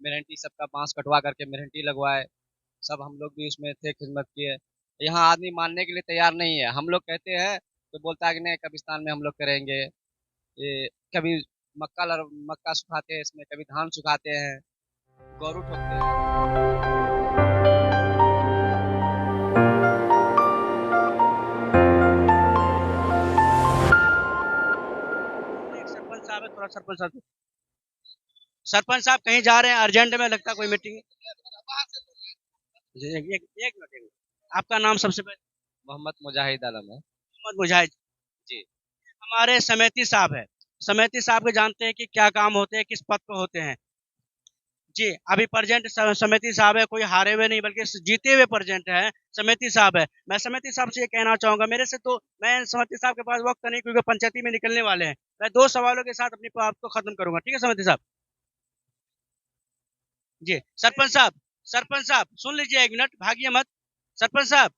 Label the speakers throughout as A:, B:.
A: मेहनती सबका बांस कटवा करके मेहनती लगवाए। सब हम लोग भी उसमें थे, खिदमत किए। यहाँ आदमी मानने के लिए तैयार नहीं है। हम लोग कहते हैं तो बोलता है कि नहीं, कब्रिस्तान में हम लोग करेंगे ये। कभी मक्का सुखाते हैं इसमें, कभी धान सुखाते हैं, गौरू ठोकते हैं।
B: एक सरपंच साहब है, थोड़ा सरपंच साहब कहीं जा रहे हैं अर्जेंट में, लगता है कोई मीटिंग। एक मिनट। आपका नाम सबसे पहले?
A: मोहम्मद मुजाहिद आलम है।
B: मोहम्मद मुजाहिद
A: जी।
B: हमारे समेती साहब है। समेती साहब के जानते हैं कि क्या काम होते हैं, किस पद पे होते हैं? जी, अभी प्रेजेंट समेती साहब है, कोई हारे हुए नहीं बल्कि जीते हुए प्रेजेंट है। समेती साहब है। मैं समेती साहब से ये कहना चाहूंगा, मेरे से तो मैं समेती साहब के पास वक्त नहीं, क्योंकि पंचायती में निकलने वाले हैं। मैं दो सवालों के साथ अपनी बात को खत्म करूंगा, ठीक है समेती साहब? जी सरपंच साहब सुन लीजिए, एक मिनट भागिए मत। सरपंच साहब,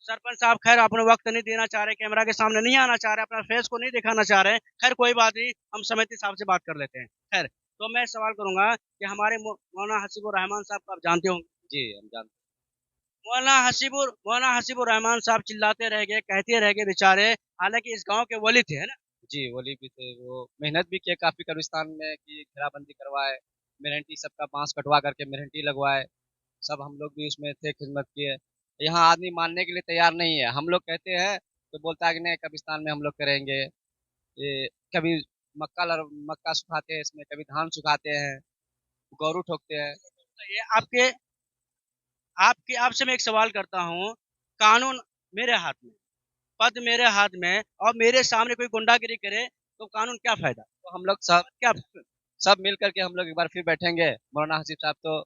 B: सरपंच साहब खैर अपने वक्त नहीं देना चाह रहे, कैमरा के सामने नहीं आना चाह रहे, अपना फेस को नहीं दिखाना चाह रहे। खैर कोई बात नहीं, हम समिति साहब से बात कर लेते हैं। खैर, तो मैं सवाल करूंगा कि हमारे मौलाना हसीबुर रहमान साहब को आप जानते होंगे।
A: जी हम जानते
B: मौलाना हसीबुर रहमान साहब चिल्लाते रह गए, कहते रह गए बेचारे, हालांकि इस गांव के वली थे, है ना?
A: जी, वली भी थे। वो मेहनत भी किए काफी कब्रिस्तान में, कि घेराबंदी करवाए, मेहनती सबका बांस कटवा करके मेहनती लगवाए। सब हम लोग भी उसमें थे, खिदमत किए। यहाँ आदमी मानने के लिए तैयार नहीं है। हम लोग कहते हैं तो बोलता है कि नहीं, कब्रिस्तान में हम लोग करेंगे ये। कभी मक्का सुखाते हैं इसमें, कभी धान सुखाते हैं, गौरू ठोकते हैं।
B: तो ये आपके आपके आपसे मैं एक सवाल करता हूँ। कानून मेरे हाथ में, पद मेरे हाथ में, और मेरे सामने कोई गुंडागिरी करे तो कानून क्या फायदा?
A: तो हम लोग सब
B: क्या?
A: सब मिल करके हम लोग एक बार फिर बैठेंगे। मौलाना हसीब साहब तो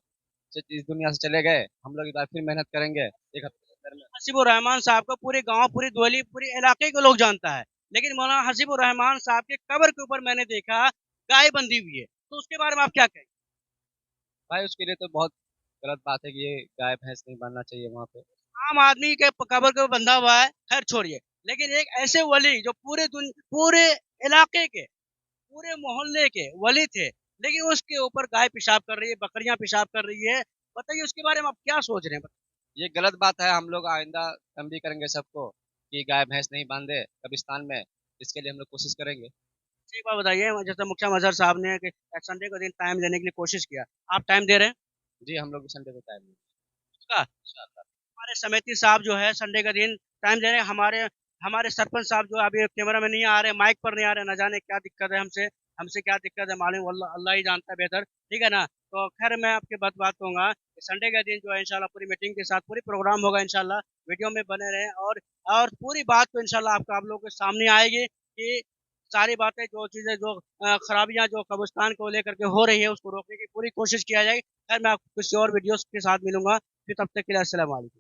A: इस दुनिया से चले गए। हम लोग एक बार फिर मेहनत करेंगे एक हफ्ते के अंदर में।
B: हसीबुर रहमान साहब को पूरे गांव, पूरी दोली, पूरे इलाके के लोग जानता है। लेकिन मौलाना हसीबुर रहमान साहब के कब्र के ऊपर मैंने देखा गाय बंधी हुई है, तो उसके बारे में आप क्या कहेंगे?
A: भाई उसके लिए तो बहुत गलत बात है कि ये गाय भैंस नहीं बनना चाहिए वहाँ पे।
B: आम आदमी के कब्र के ऊपर बंधा हुआ है, खैर छोड़िए। लेकिन एक ऐसे वली जो पूरे इलाके के, पूरे मोहल्ले के वली थे, लेकिन उसके ऊपर गाय पेशाब कर रही है, बकरियां पेशाब कर रही है। बताइए उसके बारे में आप क्या सोच रहे हैं?
A: ये गलत बात है। हम लोग आइंदा तंबी करेंगे सबको कि गाय भैंस नहीं बांधे कब्रिस्तान में। इसके लिए हम लोग कोशिश करेंगे।
B: एक बात बताइए, जैसे मुखिया मजहर साहब ने कि संडे को दिन टाइम देने के लिए कोशिश किया, आप टाइम दे रहे हैं
A: जी, हम लोग भी संडे को टाइम देंगे
B: उसका?
A: इंशाल्लाह।
B: हमारे समिति साहब जो है संडे का दिन टाइम दे रहे हैं। हमारे हमारे सरपंच साहब जो अभी कैमरा में नहीं आ रहे, माइक पर नहीं आ रहे, न जाने क्या दिक्कत है, हमसे हमसे क्या दिक्कत है मालूम अल्लाह अल्लाह ही जानता है बेहतर, ठीक है ना? तो खैर मैं आपके बात कहूंगा कि संडे का दिन जो है इंशाल्लाह पूरी मीटिंग के साथ पूरी प्रोग्राम होगा इंशाल्लाह। वीडियो में बने रहें, और पूरी बात तो इंशाल्लाह आपका आप लोगों के सामने आएगी कि सारी बातें, जो चीजें, जो खराबियां जो कब्रिस्तान को लेकर के हो रही है, उसको रोकने की पूरी कोशिश किया जाएगी। खैर मैं आपको किसी और वीडियोस के साथ मिलूंगा, फिर तब तक के लिए अस्सलाम वालेकुम।